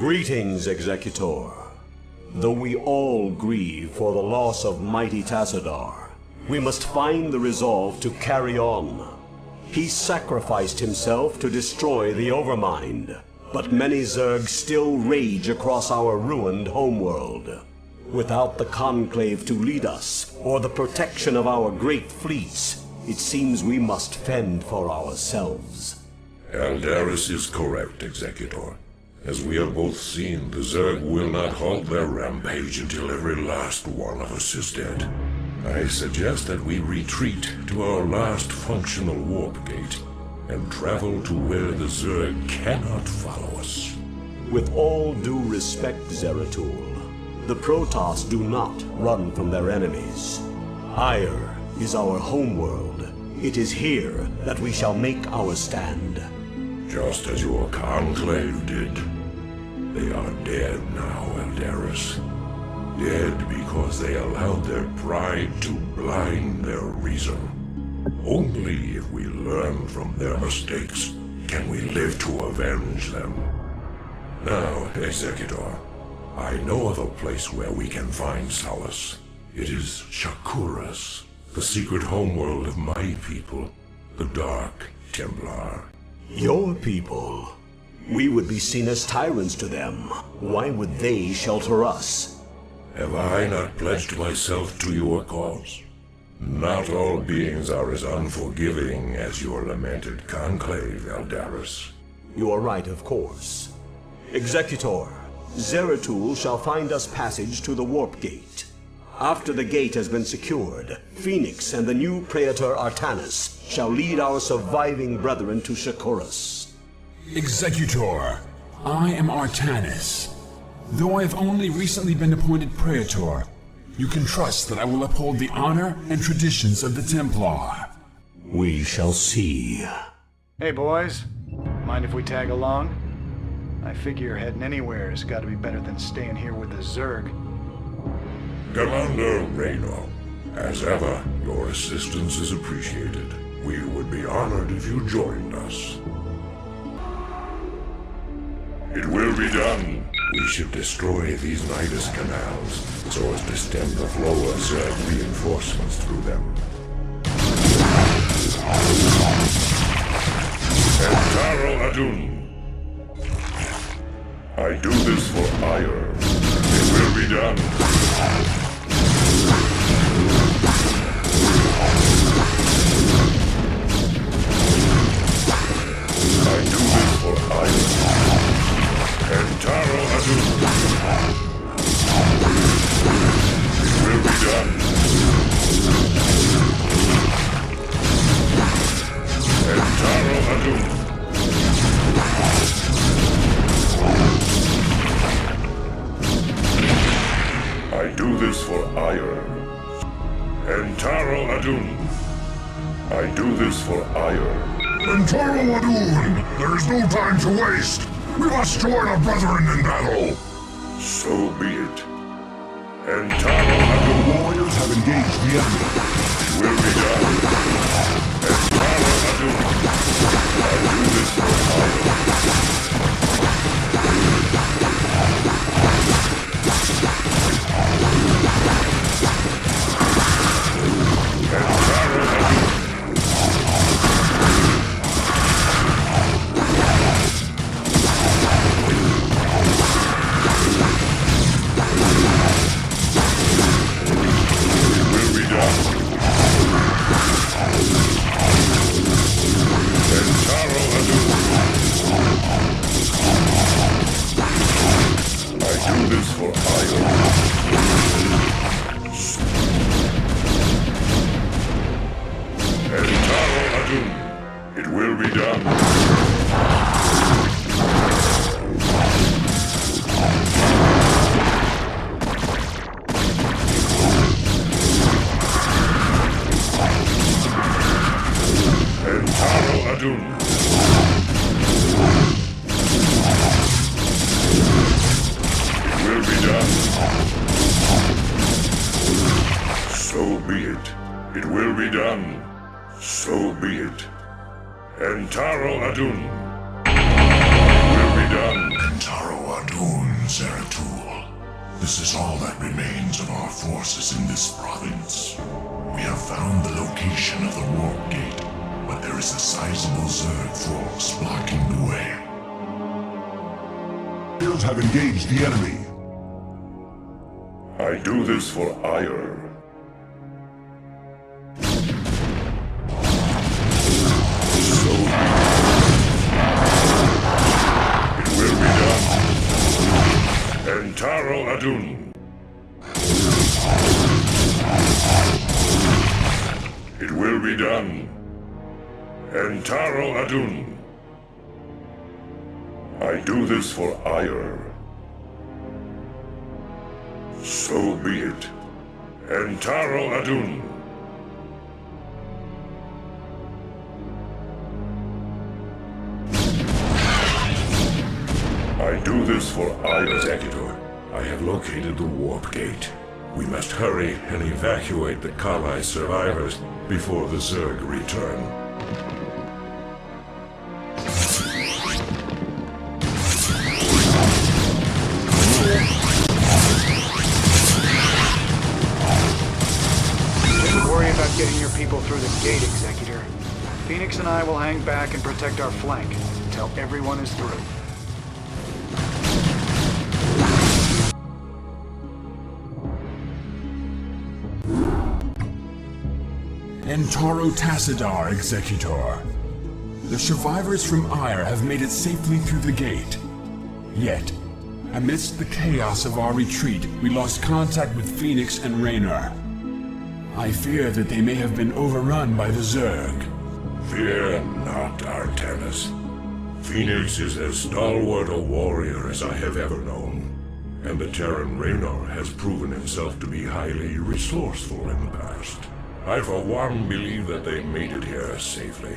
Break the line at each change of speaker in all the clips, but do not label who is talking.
Greetings, Executor. Though we all grieve for the loss of mighty Tassadar, we must find the resolve to carry on. He sacrificed himself to destroy the Overmind, but many Zerg still rage across our ruined homeworld. Without the Conclave to lead us, or the protection of our great fleets, it seems we must fend for ourselves.
Eldaris is correct, Executor. As we have both seen, the Zerg will not halt their rampage until every last one of us is dead. I suggest that we retreat to our last functional warp gate and travel to where the Zerg cannot follow us.
With all due respect, Zeratul, the Protoss do not run from their enemies. Aiur is our homeworld. It is here that we shall make our stand.
Just as your Conclave did. They are dead now, Eldaris. Dead because they allowed their pride to blind their reason. Only if we learn from their mistakes can we live to avenge them. Now, Executor, I know of a place where we can find solace. It is Shakuras, the secret homeworld of my people, the Dark Templar.
Your people? We would be seen as tyrants to them. Why would they shelter us?
Have I not pledged myself to your cause? Not all beings are as unforgiving as your lamented Conclave, Eldaris.
You are right, of course. Executor, Zeratul shall find us passage to the Warp Gate. After the gate has been secured, Phoenix and the new Praetor Artanis shall lead our surviving brethren to Shakuras.
Executor, I am Artanis. Though I have only recently been appointed Praetor, you can trust that I will uphold the honor and traditions of the Templar.
We shall see.
Hey boys, mind if we tag along? I figure heading anywhere has got to be better than staying here with the Zerg.
Commander Reno, as ever, your assistance is appreciated. We would be honored if you joined us. It will be done. We should destroy these Nidus canals so as to stem the flow of Zerg reinforcements through them. Entaro Adun. I do this for Aiur. It will be done. I do this for Aiur. Entaro Adun. It will be done. Entaro Adun. I do this for Aiur. Entaro Adun. I do this for Aiur.
Entaro Adun! There is no time to waste! We must join our brethren in battle!
So be it. Entaro Adun.
The warriors have engaged the enemy.
Will be done. Entaro Adun. I do this for Aiur. Entaro Adun. It will be done. Entaro Adun. It will be done. So be it. It will be done. So be it. Entaro Adun. Will be done.
Entaro Adun. Zeratul. This is all that remains of our forces in this province. We have found the location of the warp gate, but there is a sizable Zerg force blocking the way.
Aiurs have engaged the enemy.
I do this for Aiur. It will be done. Entaro Adun. It will be done. Entaro Adun. I do this for Aiur. So be it. Entaro Adun. I do this for Aiur. Executor, I have located the warp gate. We must hurry and evacuate the Kali survivors before the Zerg return.
Don't worry about getting your people through the gate, Executor. Phoenix and I will hang back and protect our flank until everyone is through.
Entaro Tassadar, Executor. The survivors from Aiur have made it safely through the gate. Yet, amidst the chaos of our retreat, we lost contact with Phoenix and Raynor. I fear that they may have been overrun by the Zerg.
Fear not, Artanis. Phoenix is as stalwart a warrior as I have ever known, and the Terran Raynor has proven himself to be highly resourceful in the past. I for one believe that they made it here safely.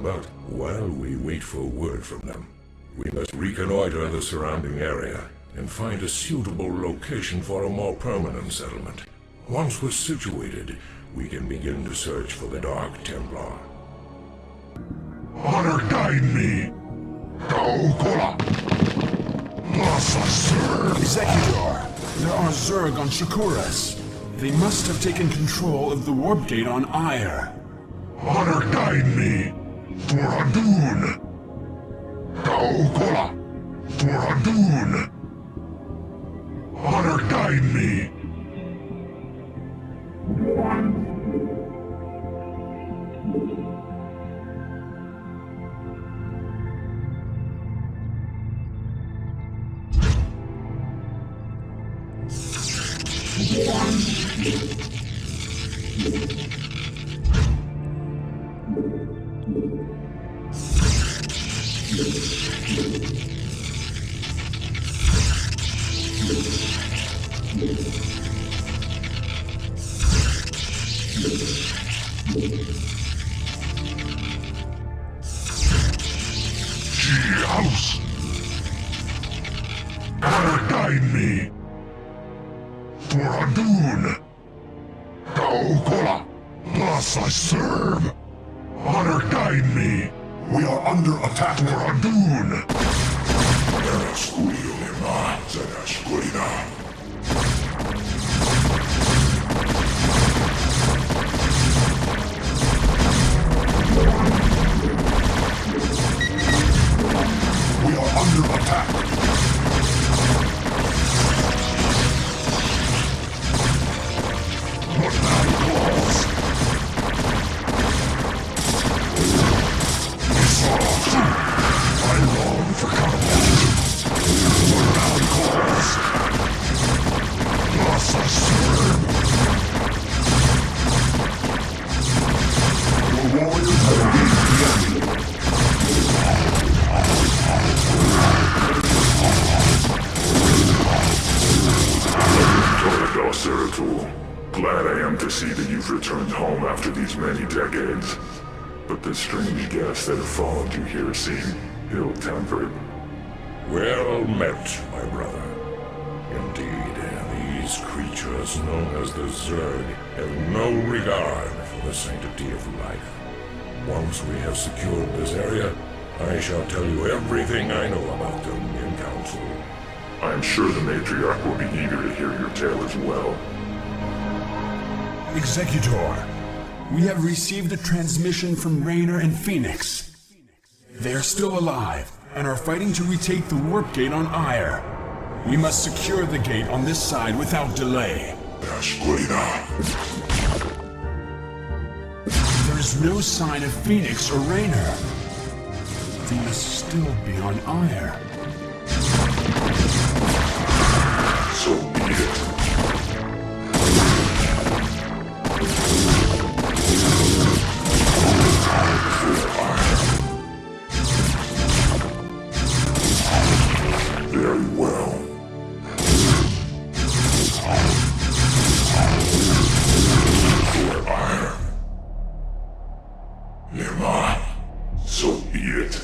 But while we wait for word from them, we must reconnoiter the surrounding area and find a suitable location for a more permanent settlement. Once we're situated, we can begin to search for the Dark Templar.
Honor guide me! Go, Kola! Lassa, sir!
Executor, there are Zerg on Shakuras. They must have taken control of the warp gate on Aiur.
Honor guide me! For Adun! Go, Kola! For Adun! Honor guide me! House! Honor guide me! For Adun! Go, Kola! Thus I serve! Honor guide me! We are under attack for Adun! We are under attack! What now calls? I long for combat. What now calls? Thus I serve. Your warriors have engaged the enemy.
Zeratul. Glad I am to see that you've returned home after these many decades. But the strange guests that have followed you here seem ill-tempered.
Well met, my brother. Indeed, these creatures known as the Zerg have no regard for the sanctity of life. Once we have secured this area, I shall tell you everything I know about them in council.
I'm sure the matriarch will be eager to hear your tale as well.
Executor, we have received a transmission from Raynor and Phoenix. They are still alive and are fighting to retake the warp gate on Aiur. We must secure the gate on this side without delay. There is no sign of Phoenix or Raynor. They must still be on Aiur.
So be it. Very well. For Aiur. Nearby. So be it.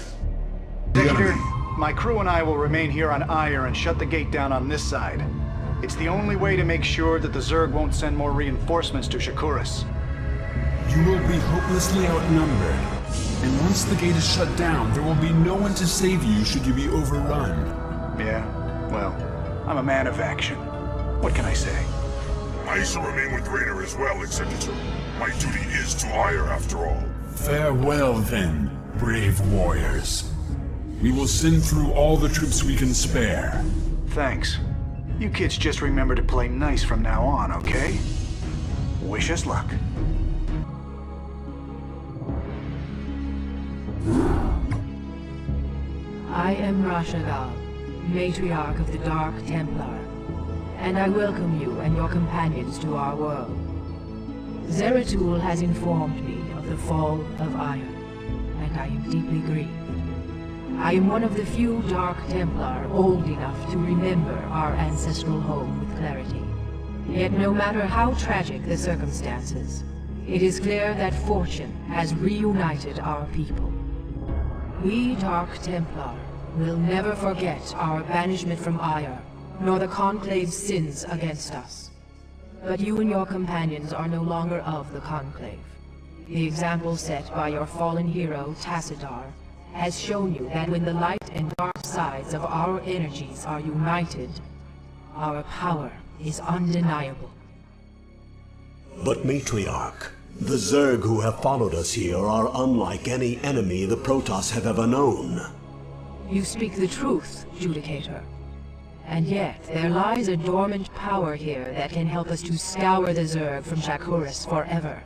Executor, my crew and I will remain here on Aiur and shut the gate down on this side. It's the only way to make sure that the Zerg won't send more reinforcements to Shakuras.
You will be hopelessly outnumbered. And once the gate is shut down, there will be no one to save you should you be overrun.
Yeah, well, I'm a man of action. What can I say?
I shall remain with Raynor as well, Executor. My duty is to Aiur after all.
Farewell then, brave warriors. We will send through all the troops we can spare.
Thanks. You kids just remember to play nice from now on, okay? Wish us luck.
I am Rashagal, matriarch of the Dark Templar, and I welcome you and your companions to our world. Zeratul has informed me of the fall of Aiur, and I am deeply grieved. I am one of the few Dark Templar old enough to remember our ancestral home with clarity. Yet no matter how tragic the circumstances, it is clear that fortune has reunited our people. We Dark Templar will never forget our banishment from Aiur, nor the Conclave's sins against us. But you and your companions are no longer of the Conclave. The example set by your fallen hero, Tassadar, has shown you that when the light and dark sides of our energies are united, our power is undeniable.
But Matriarch, the Zerg who have followed us here are unlike any enemy the Protoss have ever known.
You speak the truth, Judicator. And yet, there lies a dormant power here that can help us to scour the Zerg from Shakuras forever.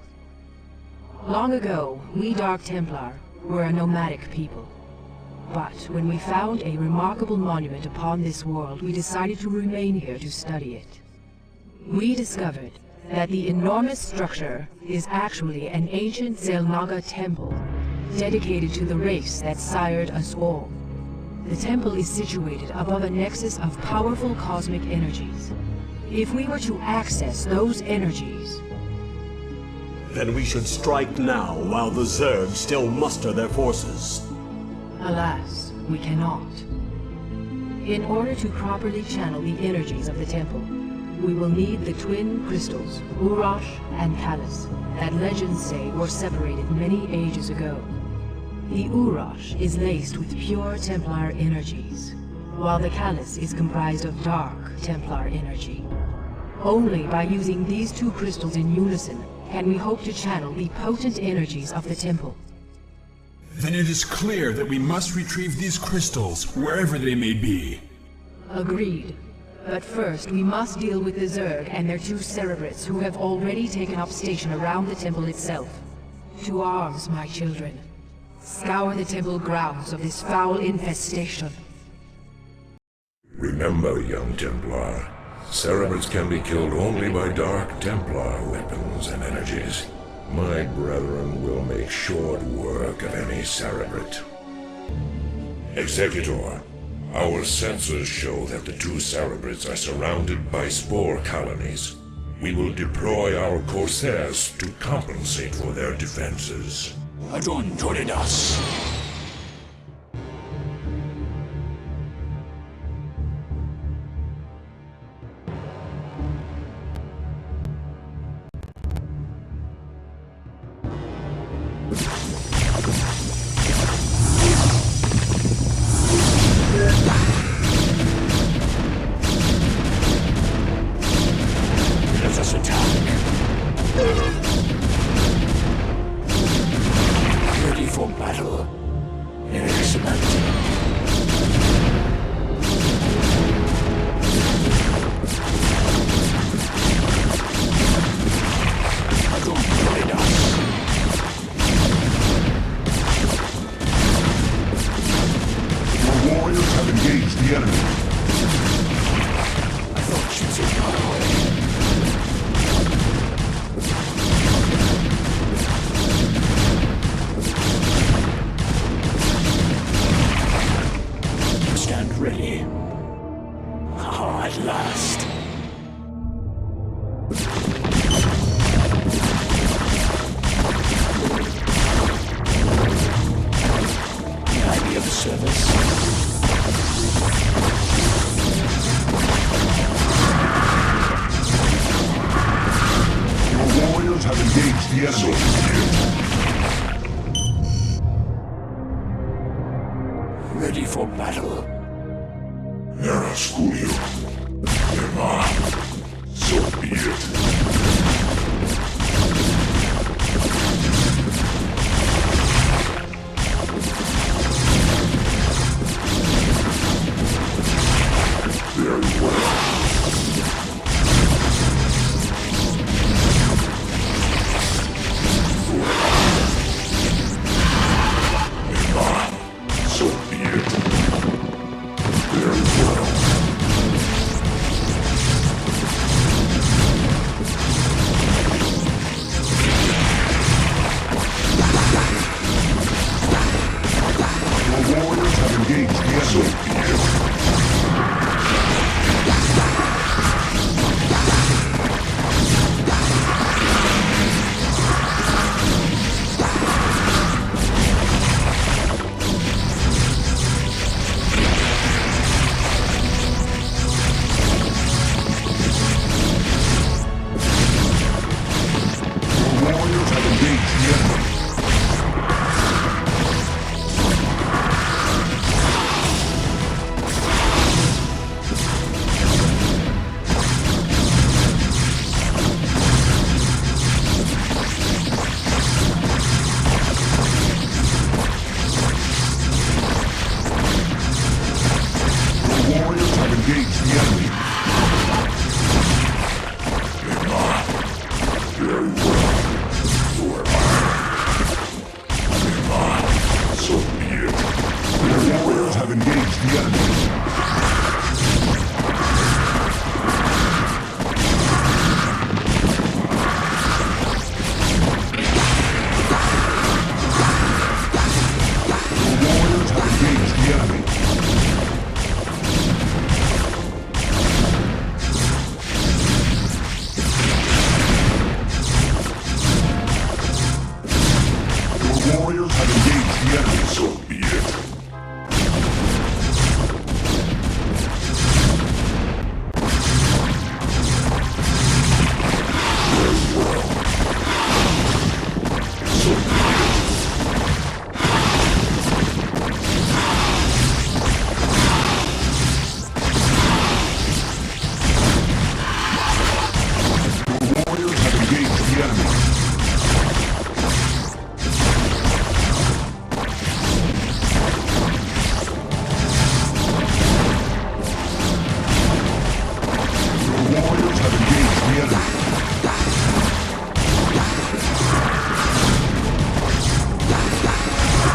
Long ago, we Dark Templar were a nomadic people. But when we found a remarkable monument upon this world, we decided to remain here to study it. We discovered that the enormous structure is actually an ancient Xel'Naga temple, dedicated to the race that sired us all. The temple is situated above a nexus of powerful cosmic energies. If we were to access those energies,
Then we should strike now while the Zerg still muster their forces.
alas, we cannot. In order to properly channel the energies of the temple, we will need the twin crystals, Urash and Callus, that legends say were separated many ages ago. The Urash is laced with pure Templar energies, while the Callus is comprised of dark Templar energy. Only by using these two crystals in unison can we hope to channel the potent energies of the temple.
Then it is clear that we must retrieve these crystals, wherever they may be.
Agreed. But first, we must deal with the Zerg and their two cerebrates who have already taken up station around the temple itself. To arms, my children. Scour the temple grounds of this foul infestation.
Remember, young Templar, cerebrates can be killed only by Dark Templar weapons and energies. My brethren will make short work of any cerebrate. Executor, our sensors show that the two cerebrates are surrounded by spore colonies. We will deploy our Corsairs to compensate for their defenses.
Adon Toridas.
at last. May I be of service?
Your warriors have engaged the enemy.
Ready for battle.
Era Sculio. Eva. So be it. Very well. So be it. Very well. Your warriors have engaged the enemy. So be it. Your warriors have engaged the enemy. Your warriors have engaged the enemy. Very well. So be it. Your warriors have engaged the enemy. Your warriors have engaged the enemy. Your warriors have engaged the enemy. So be it. Very well. So be it. Your warriors have engaged the enemy. Your warriors have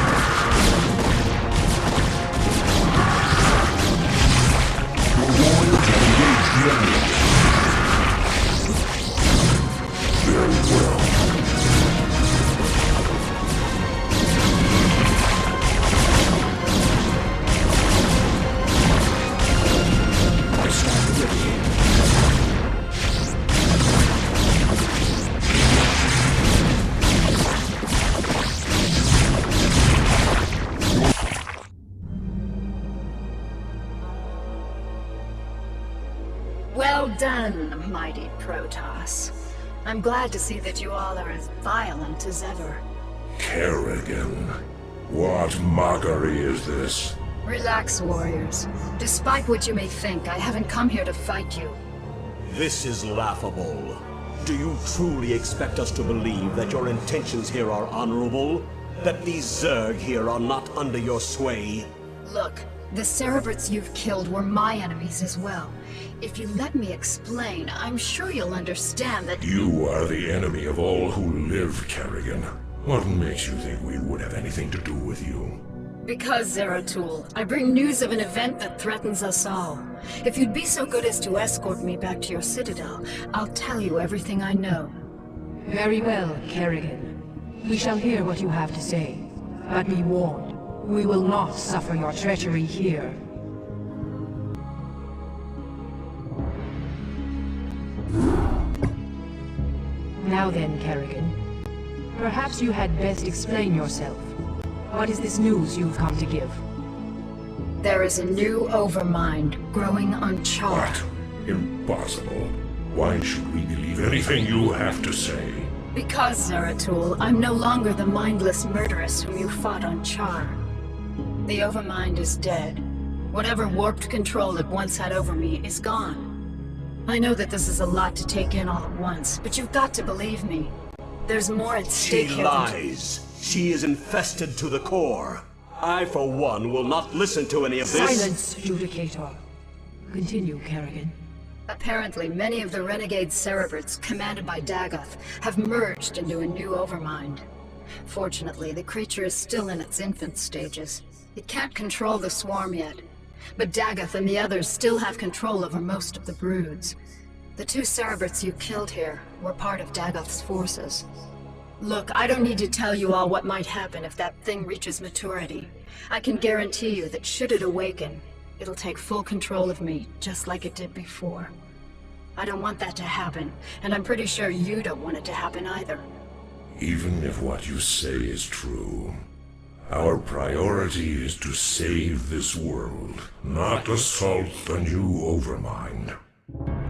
engaged the enemy. Your warriors have engaged the enemy. Very well.
I stand ready.
Well done, mighty Protoss. I'm glad to see that you all are as violent as ever.
Kerrigan, what mockery is this?
Relax, warriors. Despite what you may think, I haven't come here to fight you.
This is laughable. Do you truly expect us to believe that your intentions here are honorable? That these Zerg here are not under your sway?
Look, the Cerebrates you've killed were my enemies as well. If you let me explain, I'm sure you'll understand that—
You are the enemy of all who live, Kerrigan. What makes you think we would have anything to do with you?
Because, Zeratul, I bring news of an event that threatens us all. If you'd be so good as to escort me back to your citadel, I'll tell you everything I know.
Very well, Kerrigan. We shall hear what you have to say. But be warned, we will not suffer your treachery here. Now then, Kerrigan. Perhaps you had best explain yourself. What is this news you've come to give?
There is a new overmind growing on Char.
What? Impossible. Why should we believe anything you have to say?
Because, Zeratul, I'm no longer the mindless murderess whom you fought on Char. The overmind is dead. Whatever warped control it once had over me is gone. I know that this is a lot to take in all at once, but you've got to believe me. There's more at stake
She
here.
lies. She is infested to the core. I, for one, will not listen to any of this.
Silence, Judicator. Continue, Kerrigan.
Apparently, many of the renegade cerebrates commanded by Dagoth have merged into a new overmind. Fortunately, the creature is still in its infant stages. It can't control the swarm yet, but Dagoth and the others still have control over most of the broods. The 2 cerebrates you killed here were part of Dagoth's forces. Look, I don't need to tell you all what might happen if that thing reaches maturity. I can guarantee you that should it awaken, it'll take full control of me, just like it did before. I don't want that to happen, and I'm pretty sure you don't want it to happen either.
Even if what you say is true, our priority is to save this world, not assault the new overmind.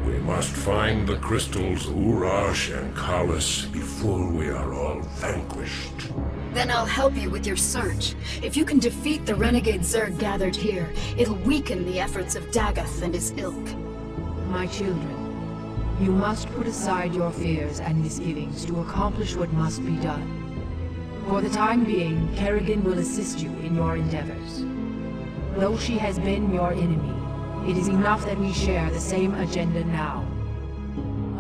We must find the crystals Urash and Kalis before we are all vanquished.
Then I'll help you with your search. If you can defeat the renegade Zerg gathered here, it'll weaken the efforts of Dagoth and his ilk.
My children, you must put aside your fears and misgivings to accomplish what must be done. For the time being, Kerrigan will assist you in your endeavors. Though she has been your enemy, it is enough that we share the same agenda now.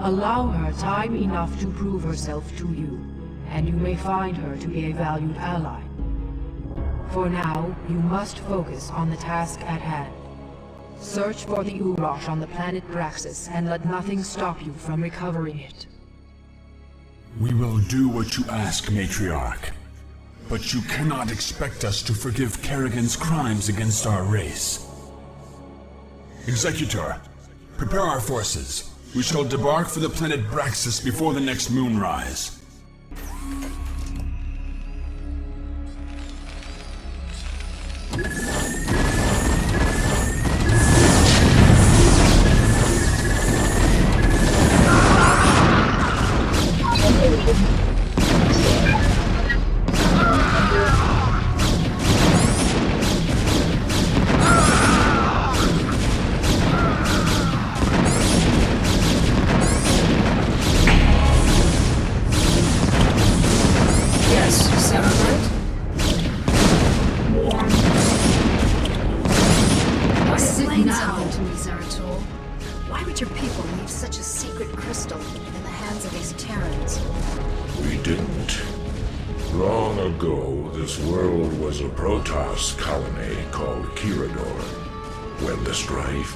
Allow her time enough to prove herself to you, and you may find her to be a valued ally. For now, you must focus on the task at hand. Search for the Urash on the planet Braxis, and let nothing stop you from recovering it.
We will do what you ask, Matriarch. But you cannot expect us to forgive Kerrigan's crimes against our race. Executor, prepare our forces. We shall debark for the planet Braxis before the next moonrise.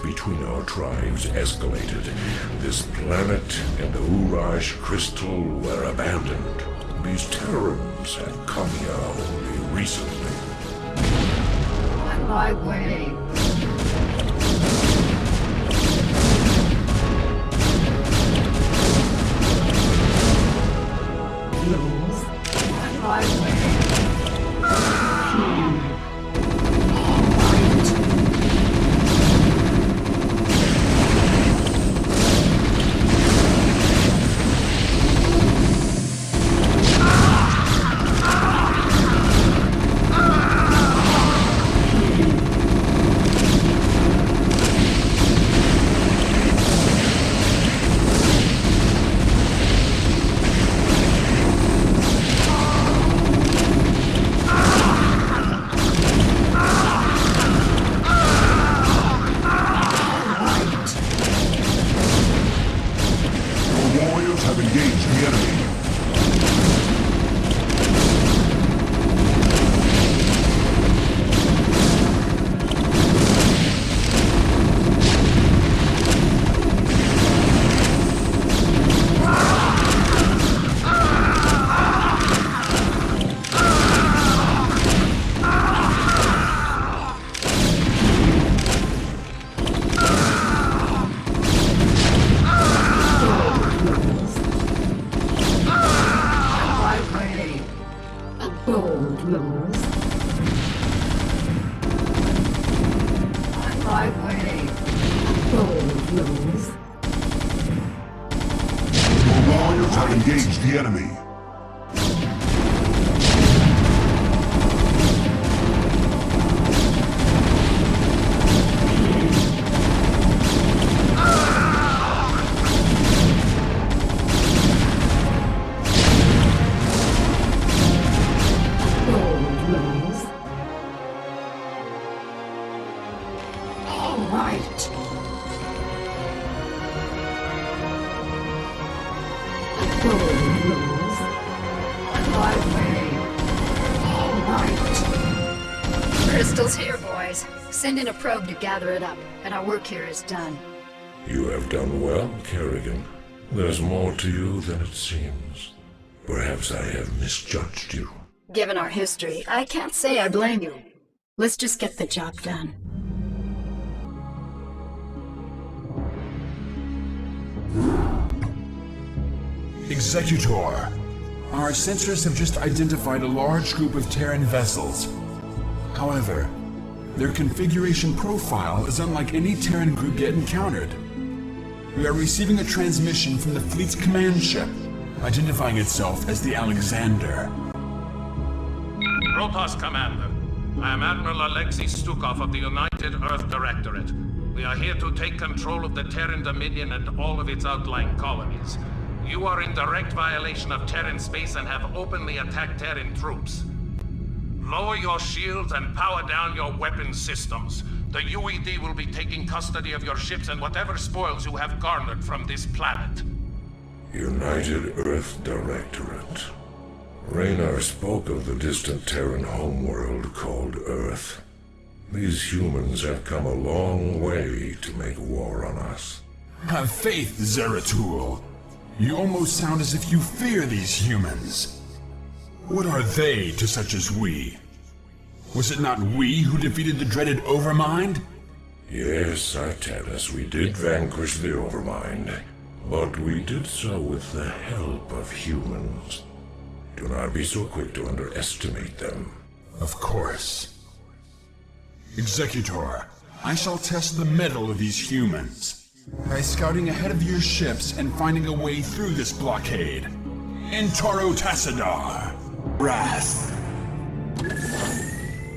Between our tribes escalated. This planet and the Urash crystal were abandoned. These Terrans have come here only recently.
On my way. On my way.
rules.
Your warriors have engaged the enemy.
Crystal's here, boys. Send in a probe to gather it up, and our work here is done.
You have done well, Kerrigan. There's more to you than it seems. Perhaps I have misjudged you.
Given our history, I can't say I blame you. Let's just get the job done.
Executor, our sensors have just identified a large group of Terran vessels. However, their configuration profile is unlike any Terran group yet encountered. We are receiving a transmission from the fleet's command ship, identifying itself as the Alexander.
Protoss Commander, I am Admiral Alexei Stukov of the United Earth Directorate. We are here to take control of the Terran Dominion and all of its outlying colonies. You are in direct violation of Terran space and have openly attacked Terran troops. Lower your shields and power down your weapon systems. The UED will be taking custody of your ships and whatever spoils you have garnered from this planet.
United Earth Directorate. Raynar spoke of the distant Terran homeworld called Earth. These humans have come a long way to make war on us.
Have faith, Zeratul. You almost sound as if you fear these humans. What are they to such as we? Was it not we who defeated the dreaded Overmind?
Yes, Artanis, we did vanquish the Overmind, but we did so with the help of humans. Do not be so quick to underestimate them.
Of course. Executor, I shall test the mettle of these humans by scouting ahead of your ships and finding a way through this blockade. Intaro Tassadar. Wrath.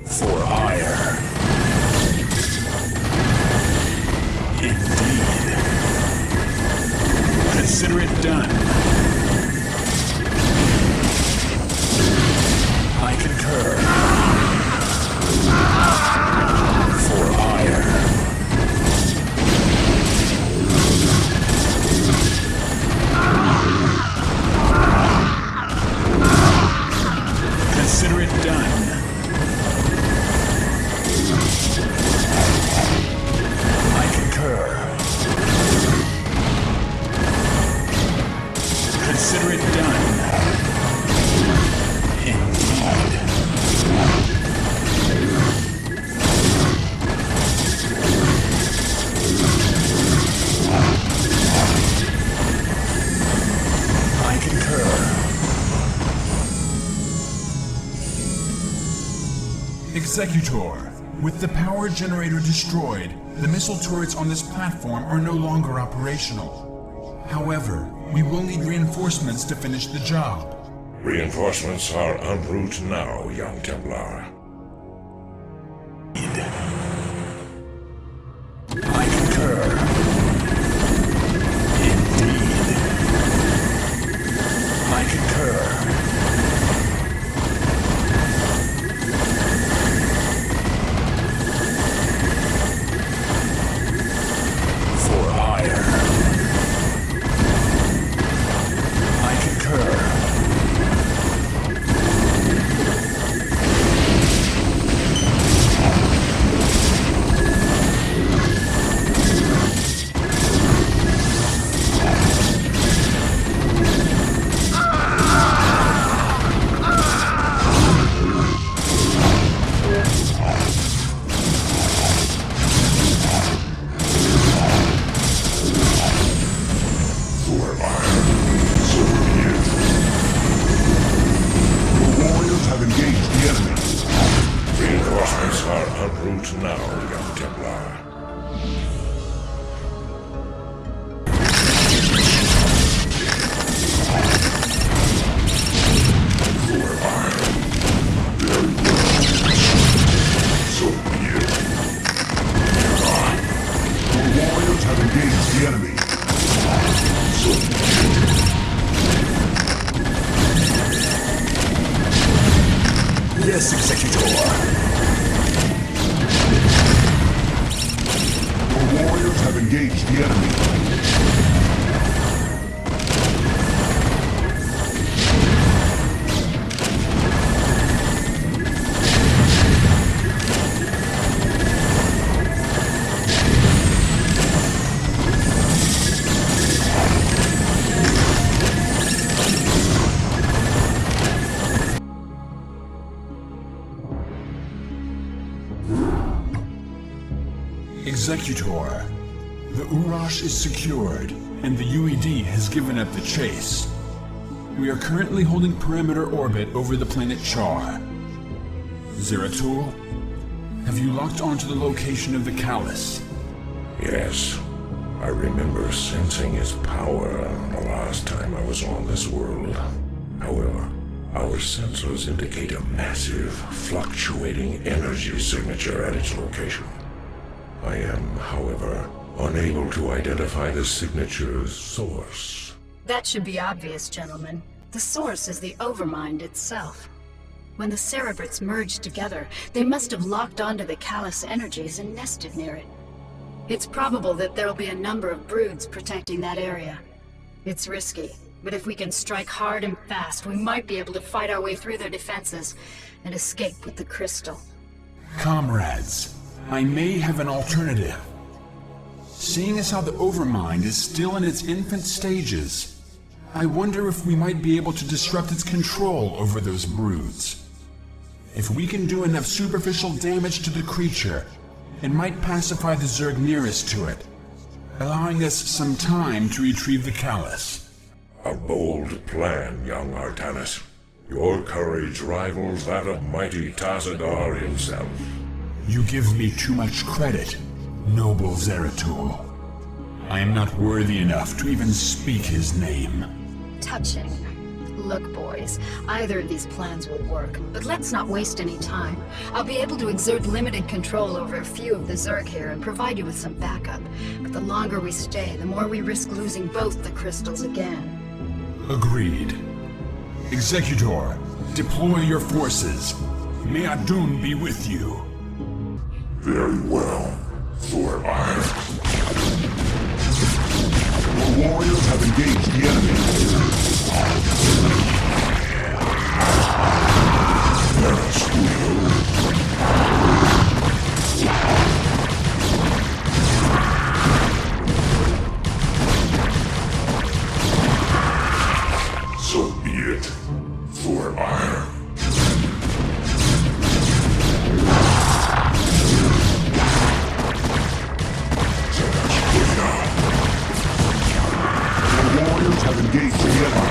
For hire. Indeed. Consider it done. I concur. For hire. Consider it done. I concur. Consider it done. Indeed. I concur. Executor, with the power generator destroyed, the missile turrets on this platform are no longer operational. However, we will need reinforcements to finish the job.
Reinforcements are en route now, young Templar.
I concur. Indeed. I concur. For hire. I concur.
enemy.
Yes, Executor.
Your warriors have engaged the enemy.
Executor, the Urash is secured, and the UED has given up the chase. We are currently holding perimeter orbit over the planet Char. Zeratul, have you locked onto the location of the Callus?
Yes. I remember sensing his power the last time I was on this world. However, our sensors indicate a massive, fluctuating energy signature at its location. I am, however, unable to identify the signature's source.
That should be obvious, gentlemen. The source is the Overmind itself. When the Cerebrits merged together, they must have locked onto the Callus energies and nested near it. It's probable that there'll be a number of broods protecting that area. It's risky, but if we can strike hard and fast, we might be able to fight our way through their defenses and escape with the crystal.
Comrades, I may have an alternative. Seeing as how the Overmind is still in its infant stages, I wonder if we might be able to disrupt its control over those broods. If we can do enough superficial damage to the creature, it might pacify the Zerg nearest to it, allowing us some time to retrieve the Callus.
A bold plan, young Artanis. Your courage rivals that of mighty Tassadar himself.
You give me too much credit, noble Zeratul. I am not worthy enough to even speak his name.
Touching. Look, boys, either of these plans will work, but let's not waste any time. I'll be able to exert limited control over a few of the Zerg here and provide you with some backup. But the longer we stay, the more we risk losing both the crystals again.
Agreed. Executor, deploy your forces. May Adun be with you.
Very well, for Aiur. Your warriors have engaged the enemy. So be it, for Aiur. The warriors have engaged the enemy.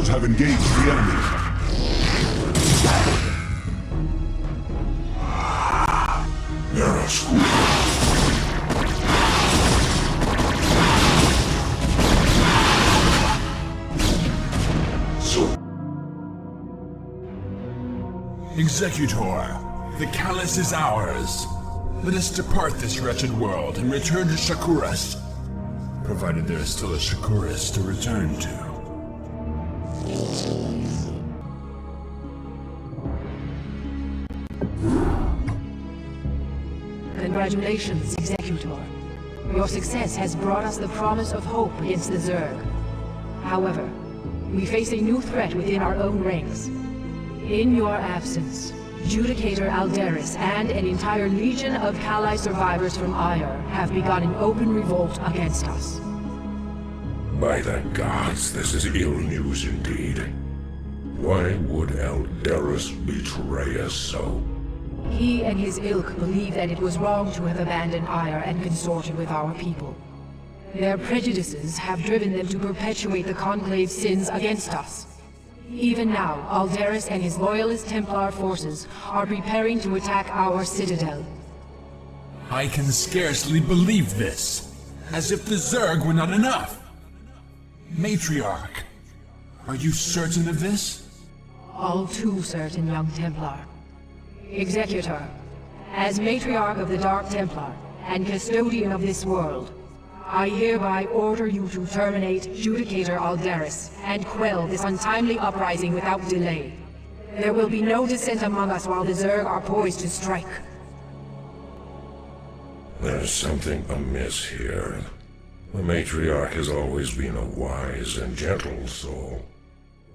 Have engaged the enemy.
Executor, the Callus is ours. Let us depart this wretched world and return to Shakuras, provided there is still a Shakuras to return to.
Congratulations, Executor. Your success has brought us the promise of hope against the Zerg. However, we face a new threat within our own ranks. In your absence, Judicator Alderis and an entire legion of Kali survivors from Aiur have begun an open revolt against us.
By the gods, this is ill news indeed. Why would Alderis betray us so?
He and his ilk believe that it was wrong to have abandoned Aiur and consorted with our people. Their prejudices have driven them to perpetuate the Conclave's sins against us. Even now, Aldaris and his loyalist Templar forces are preparing to attack our citadel.
I can scarcely believe this. As if the Zerg were not enough. Matriarch, are you certain of this?
All too certain, young Templar. Executor, as Matriarch of the Dark Templar and custodian of this world, I hereby order you to terminate Judicator Aldaris and quell this untimely uprising without delay. There will be no dissent among us while the Zerg are poised to strike.
There's something amiss here. The Matriarch has always been a wise and gentle soul.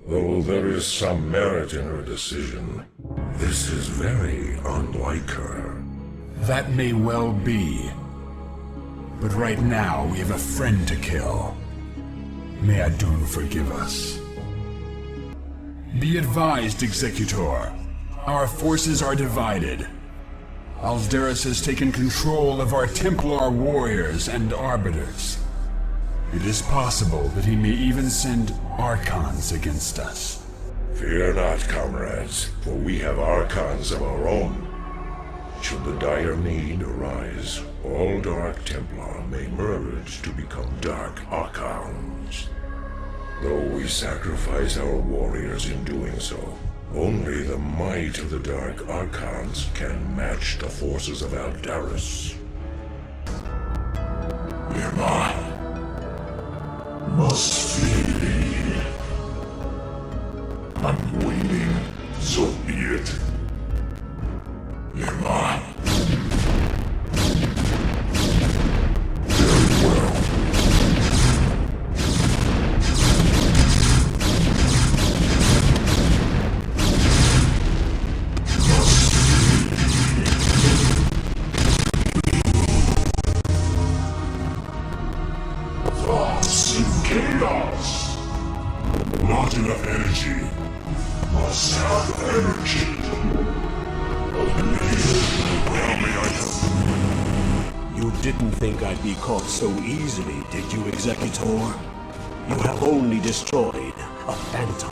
Though there is some merit in her decision, this is very unlike her.
That may well be. But right now we have a friend to kill. May Adun forgive us. Be advised, Executor. Our forces are divided. Aldaris has taken control of our Templar warriors and arbiters. It is possible that he may even send Archons against us.
Fear not, comrades, for we have Archons of our own. Should the dire need arise, all Dark Templar may merge to become Dark Archons. Though we sacrifice our warriors in doing so, only the might of the Dark Archons can match the forces of Aldaris.
Nearby. Must flee. I'm waiting, so be it. Nearby. Very well. Thoughts in chaos. Not enough energy. Must have energy.
You didn't think I'd be caught so easily, did you, Executor? You have only destroyed a phantom.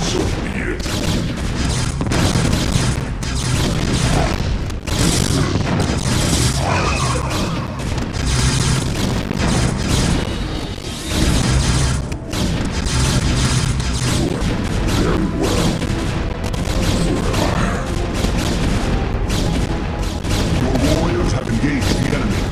So be it. Very well. Your warriors have engaged the enemy.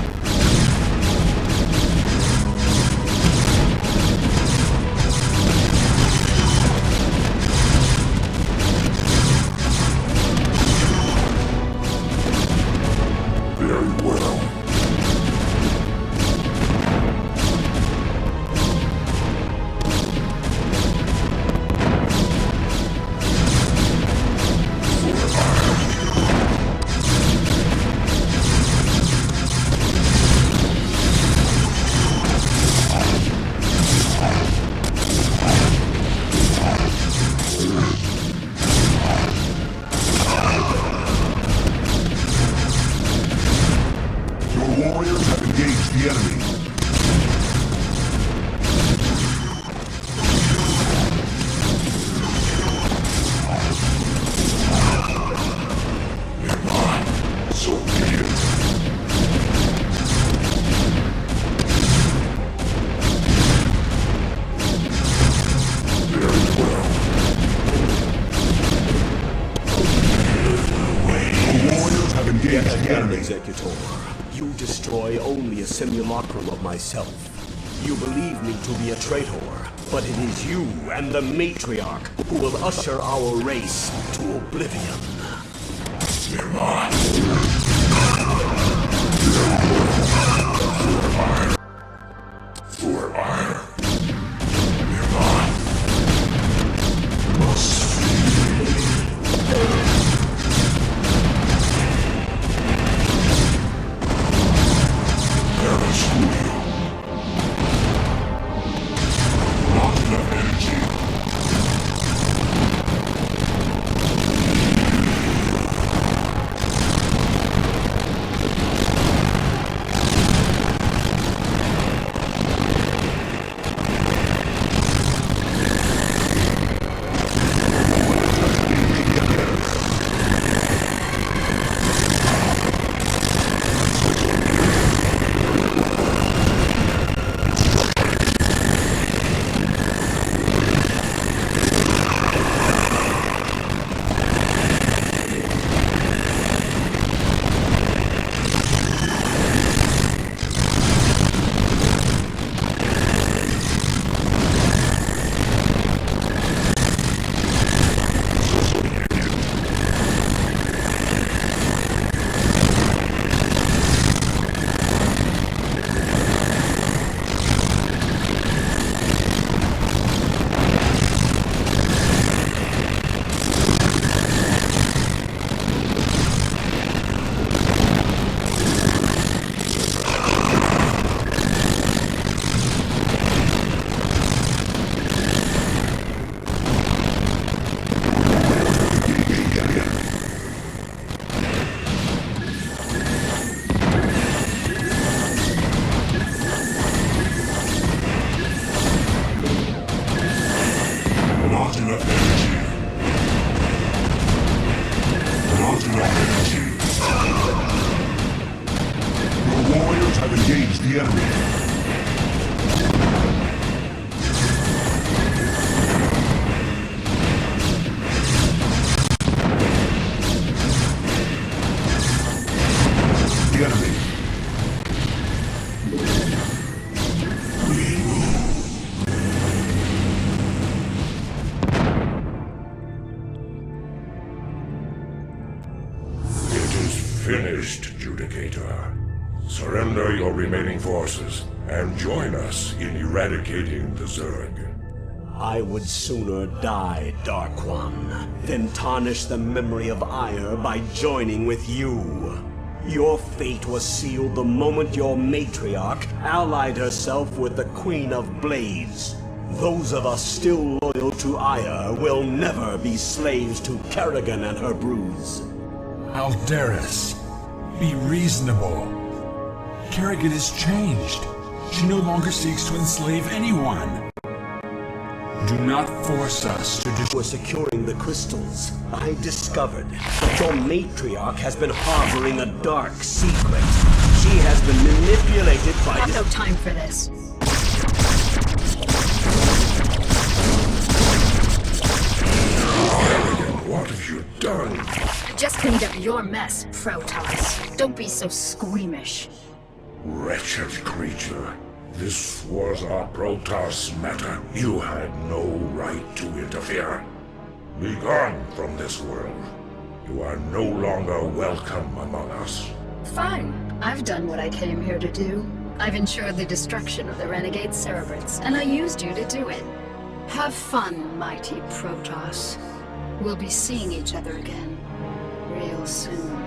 Very well. Your warriors have engaged the enemy. Nearby, so be it. Very well. Your warriors have engaged the enemy.
Executor. You destroy only a simulacrum of myself. You believe me to be a traitor, but it is you and the Matriarch who will usher our race to oblivion.
Nearby. For ire. Nearby. Must flee. Perish will. Not enough energy.
Surrender your remaining forces and join us in eradicating the Zerg.
I would sooner die, Dark One, than tarnish the memory of Aiur by joining with you. Your fate was sealed the moment your matriarch allied herself with the Queen of Blades. Those of us still loyal to Aiur will never be slaves to Kerrigan and her broods.
Aldaris, be reasonable. Kerrigan has changed. She no longer seeks to enslave anyone. Do not force us to do.
We're securing the crystals. I discovered that your matriarch has been harboring a dark secret. She has been manipulated by
I have no time for this.
What have you done?
I just cleaned up your mess, Protoss. Don't be so squeamish.
Wretched creature. This was our Protoss matter. You had no right to interfere. Be gone from this world. You are no longer welcome among us.
Fine. I've done what I came here to do. I've ensured the destruction of the renegade Cerebrants, and I used you to do it. Have fun, mighty Protoss. We'll be seeing each other again real soon.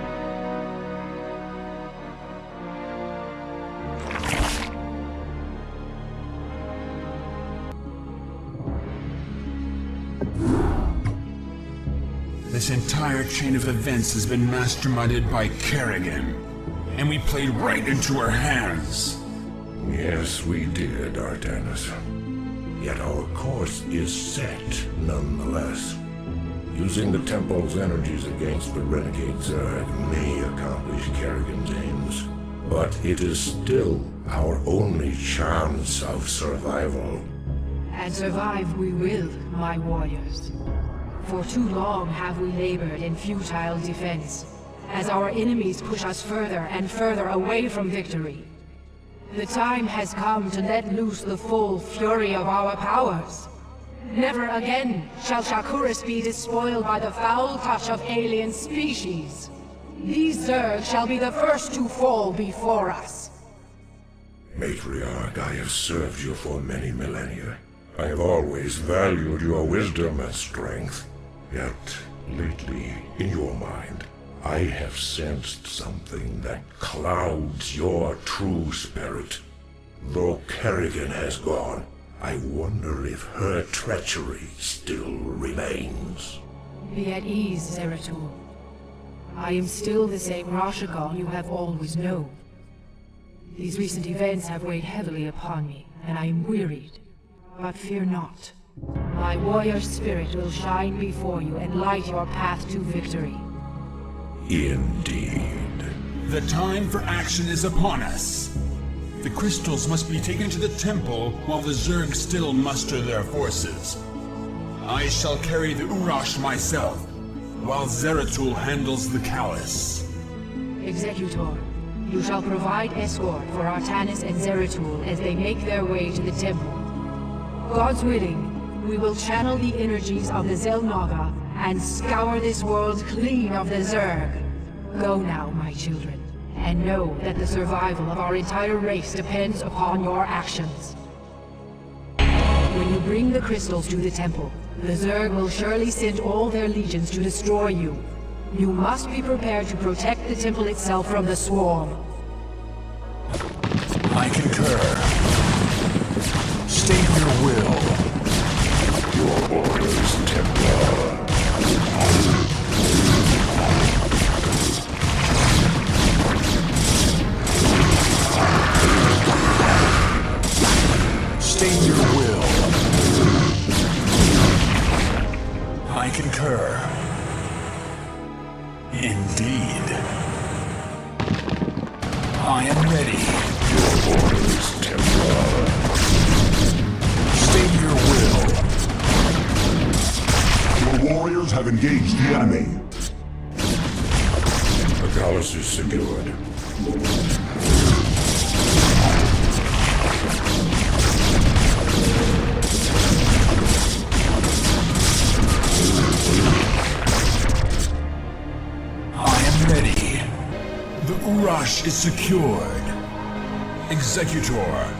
This entire chain of events has been masterminded by Kerrigan, and we played right into her hands.
Yes, we did, Artanis. Yet our course is set nonetheless. Using the Temple's energies against the renegade Zerg may accomplish Kerrigan's aims, but it is still our only chance of survival.
And survive we will, my warriors. For too long have we labored in futile defense, as our enemies push us further and further away from victory. The time has come to let loose the full fury of our powers. Never again shall Shakuras be despoiled by the foul touch of alien species. These Zerg shall be the first to fall before us.
Matriarch, I have served you for many millennia. I have always valued your wisdom and strength. Yet, lately, in your mind, I have sensed something that clouds your true spirit. Though Kerrigan has gone, I wonder if her treachery still remains.
Be at ease, Zeratul. I am still the same Rashagal you have always known. These recent events have weighed heavily upon me, and I am wearied. But fear not. My warrior spirit will shine before you and light your path to victory.
Indeed.
The time for action is upon us. The crystals must be taken to the temple while the Zerg still muster their forces. I shall carry the Urash myself, while Zeratul handles the Callus.
Executor, you shall provide escort for Artanis and Zeratul as they make their way to the temple. God's willing, we will channel the energies of the Zelnaga and scour this world clean of the Zerg. Go now, my children, and know that the survival of our entire race depends upon your actions. When you bring the crystals to the temple, the Zerg will surely send all their legions to destroy you. You must be prepared to protect the temple itself from the swarm.
I concur. State your will.
Your orders, Templar.
State your will. I concur. Indeed. I am ready.
Your orders, Templar.
State your will.
Your warriors have engaged the enemy.
The Callus is secured.
I am ready. The Urash is secured. Executor.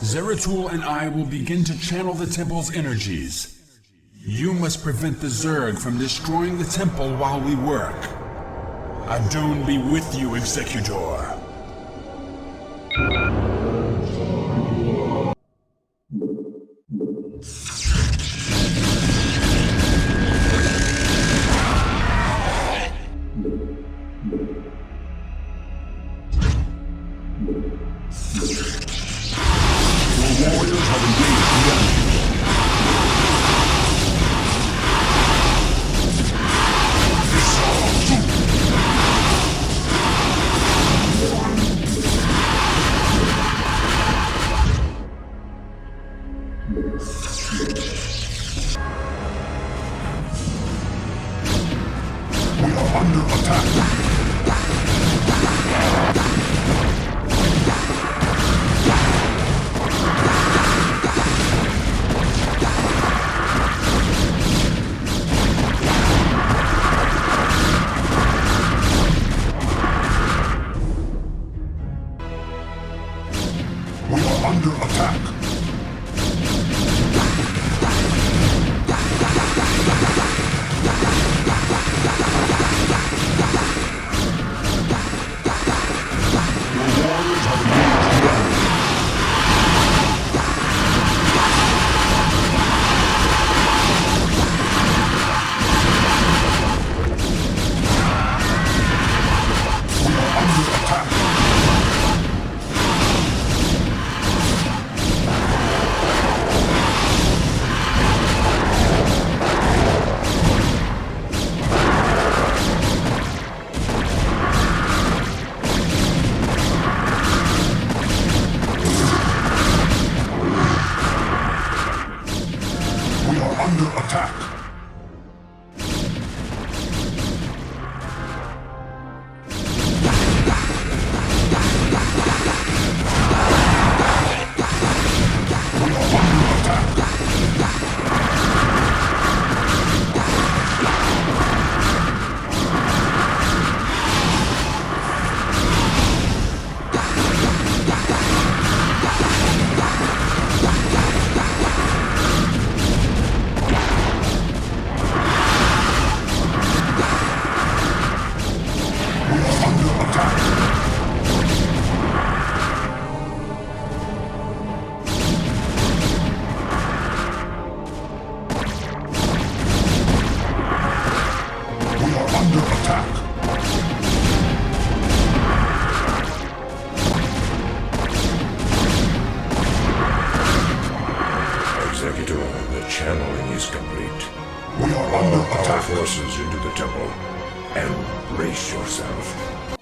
Zeratul and I will begin to channel the temple's energies. You must prevent the Zerg from destroying the temple while we work. Adon be with you, Executor.
channeling is complete. We are under attack. Forces into the temple, and brace yourself.